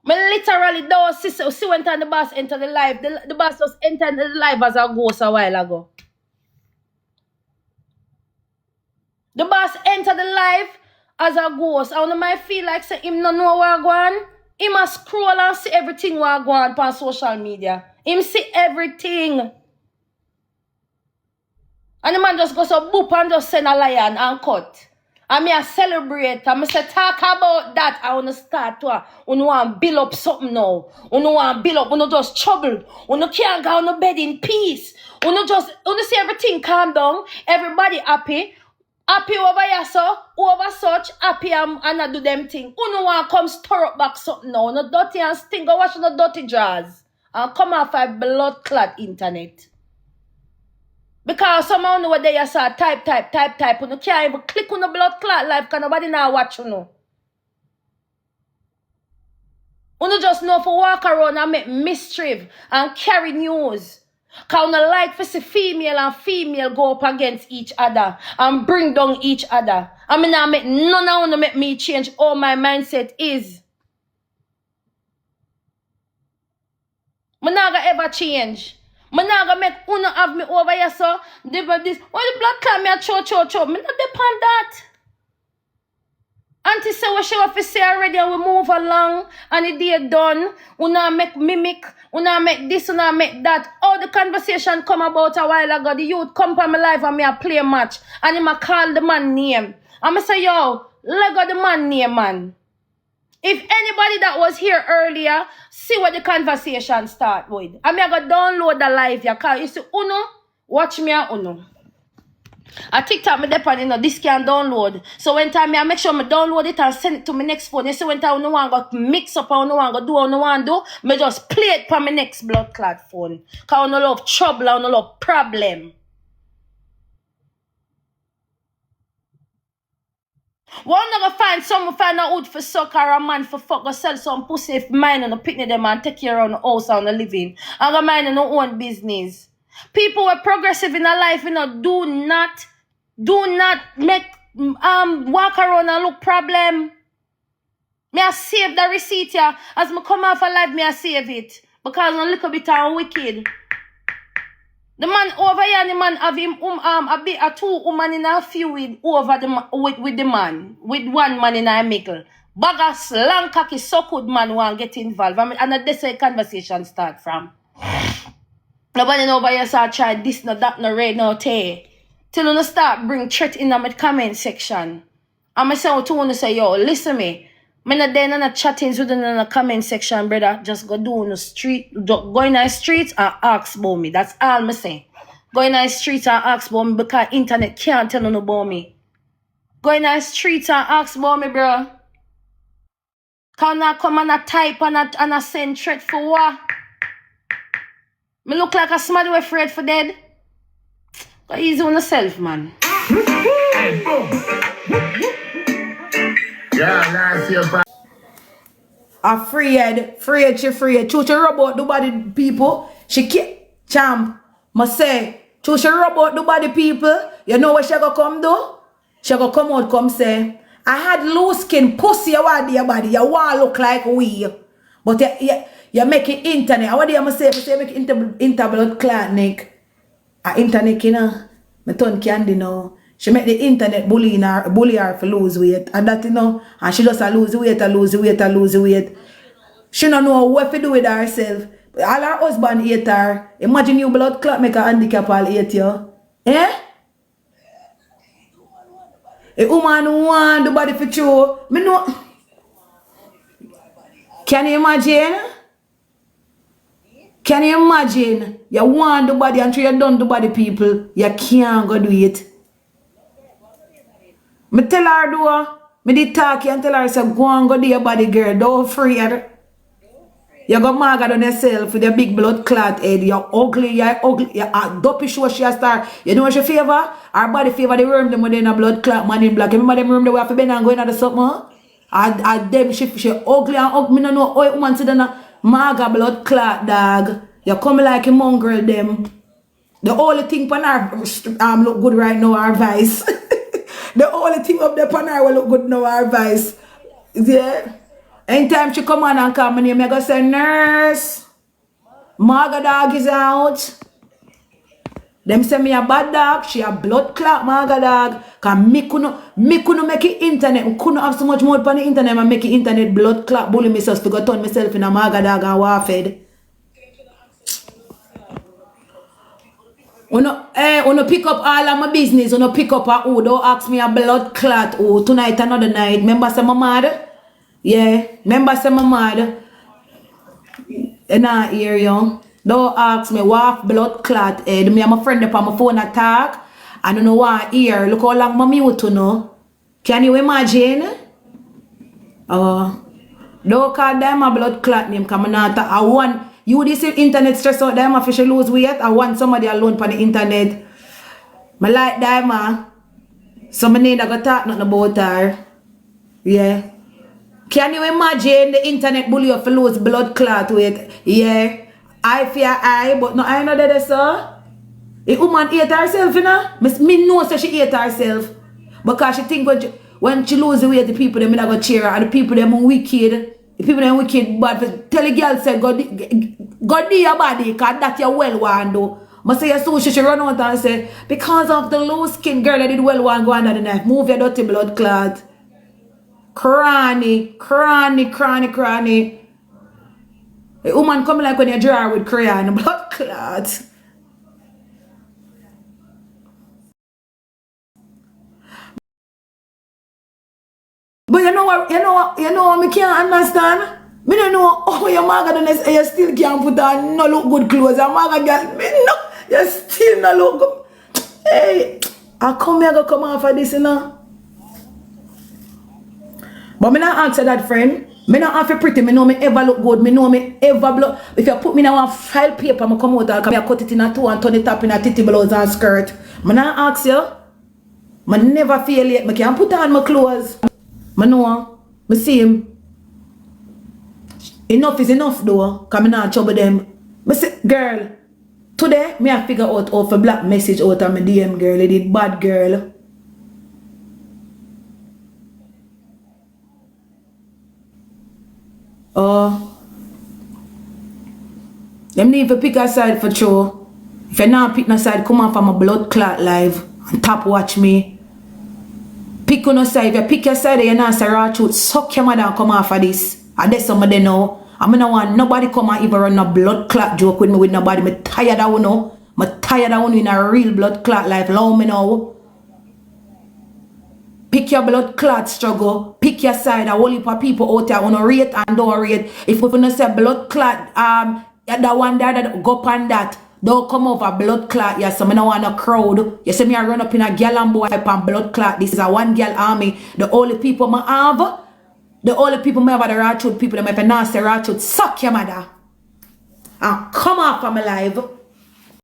Me literally those sister see when the boss enter the live. The boss just entered the live as a ghost a while ago. The boss enter the live as a ghost. I might feel like say him no know where I go on. He must scroll and see everything where I go on on social media. Him see everything. And the man just goes so boop and just send a lion and cut. And me a celebrate. And me say talk about that. I want to start to want to build up something now. Want to build up. Just troubled. Can't go on bed in peace. Just see everything calm down. Everybody happy. Happy over here, so over such happy and I do them thing. Want to come stir up back something now. No dirty and stink. Go wash the dirty jars. And come off a blood clot internet. Because someone know what they say, type. You can't even click on the blood clot live because nobody now watch you know. You just know for walk around and make mischief and carry news. Because you like to see female and female go up against each other and bring down each other. I mean, I make none of you make me change all my mindset is. I'm not gonna ever change. I'm not gonna make uno have me over here, so this. Why the blood clot me a chow. Me not depend that. Auntie say what she have to say already and we move along and the day done. Una make mimic, una make this, una make that. All the conversation come about a while ago. The youth come from my life and me a play match. And him a call the man name. And I say, yo, let go the man name, man. If anybody that was here earlier, see what the conversation start with. I mean, I go download the live, yeah, because you see, Uno, watch me and Uno. A TikTok, me depend, you know, this can download. So when time I make sure me download it and send it to my next phone. You see, when time I want to mix up, I want to do what I want to do, me just play it for my next blood clot phone. Because I don't love trouble, I don't love problem. One gonna find someone find out for suck or a man for fuck or sell some pussy if mine and picnic them and take care of the house and the living. And go mind no own business. People who are progressive in their life, you know, do not make walk around and look problem. Me I save the receipt here. As me come off a live, me I save it. Because I'm a little bit wicked. The man over here, the man have him a two woman in a feud over with the man. With one man in a middle. Bag of slang cocky so good man want get involved. And that's where conversation start from. Nobody over here start try this, no that, no red, no tay. Till you start bring threat in the comment section. And I say to you say, yo, listen me. Me not there in the chattings within the comment section, brother. Just go do on the street, go in the streets and ask about me. That's all me say. Go in the streets and ask about me because internet can't tell no about me. Go in the streets and ask about me, bro. Can I come and I type and I send threat for what? Me look like a somebody who afraid for dead. Go easy on yourself, man. Yeah, afraid. Choose your robot, do body people. She can't, champ, must say, choose your robot, do body people. You know what she gonna come do? She gonna come out, come say, I had loose skin, pussy, you want your body, you want look like we. But you make it internet. What do you say? I say make interblood clot, Nick. Internet, you know, my tongue candy now. She make the internet bully her for lose weight. And that, you know, and she just lose weight. She don't know what to do with herself. All her husband hate her. Imagine you blood clot make her handicap all hate you. Eh? A woman want the body for you. Me know. Can you imagine? Can you imagine? You want the body and you done the body people. You can't go do it. Me tell her do. Me did talk and tell her say go and go do your body girl. Don't afraid. You go mad on yourself with your big blood clot head. You're ugly. You're dopey show she a star. You know what she favor? Her body favor the room them when they in a blood clot man in black. Remember them room they have to bend and go in at the something? And them she ugly and ugly. Me no know how woman sit in a maga blood clot dog. You come like a mongrel them. The only thing pan her look good right now, our vice. The only thing up there pan her will look good now, our vice. Yeah. anytime she come on and call my name, I go say, nurse, Marga dog is out. Them say me a bad dog, she a blood clot Marga dog. Cause me couldn't make it internet. I couldn't have so much more on the internet and make it internet blood clot bully myself to go turn myself in a Marga dog and warfed. Uno pick up all of my business, uno pick up a who, don't ask me a blood clot who tonight another night. Remember say my mad? Yeah, remember say my mad? In that area. Don't ask me what blood clot head. Me and my friend up on my phone attack. I don't know what ear. Look how long my mute to know. Can you imagine? Don't call them a blood clot name. Come on, I want you this internet stress out them if she lose weight. I want somebody alone on the internet. I like them. So I need to go talk nothing about her. Yeah. Can you imagine the internet bully of lose blood clot weight? Yeah. I fear I, but no, I know that so. A woman hate herself, you know? Me know so she hate herself. Because she think when she lose the weight, the people them go cheer her. And the people them wicked. The people them wicked bad. Tell the girl say, God do your body, because that you well want do. But say so she run out and say, because of the low skin girl I did well want go under the knife. Move your dirty blood clot. Cranny. A woman come like when you draw with crayon, blood clot. But you know what me can't understand? Me don't know how your mother done this, you still can't put on no look good clothes. Your mother girl, me no, you still no look good. Hey, I come here go come off of this, you know. But me not answer that friend. Me not have to pretty, me know me ever look good, me know me ever blow. If you put me in a file paper, I come out and cut it in a two and turn it up in a titty blouse and skirt. Me not ask you. Me never feel it. Me can't put on my clothes. Me know. Me see him. Enough is enough though, cause me not trouble them. Me say, girl, today me I figure out how for black message out of my DM girl, it did bad girl. Them need to pick a side for sure. If you not pick no side, come off from a blood clot live and tap watch me. Pick on a side. If you pick your side, you not say raw truth. Suck your mother and come off of this. And that's somebody know. I don't want nobody come and even run a blood clot joke with me with nobody. Me tired of you. Me tired of you in a real blood clot life. Allow me now. Pick your blood clot struggle. Pick your side. A whole heap of people out there on rate and don't rate. If we don't say blood clot, that one there that go up on that. Don't come over blood clot. Yes, so I don't want a crowd. You see me I run up in a girl and boy and blood clot. This is a one girl army. The only people I have, the only people I have are the raw truth people. Them if I not say raw truth, suck your mother. And come off of my live.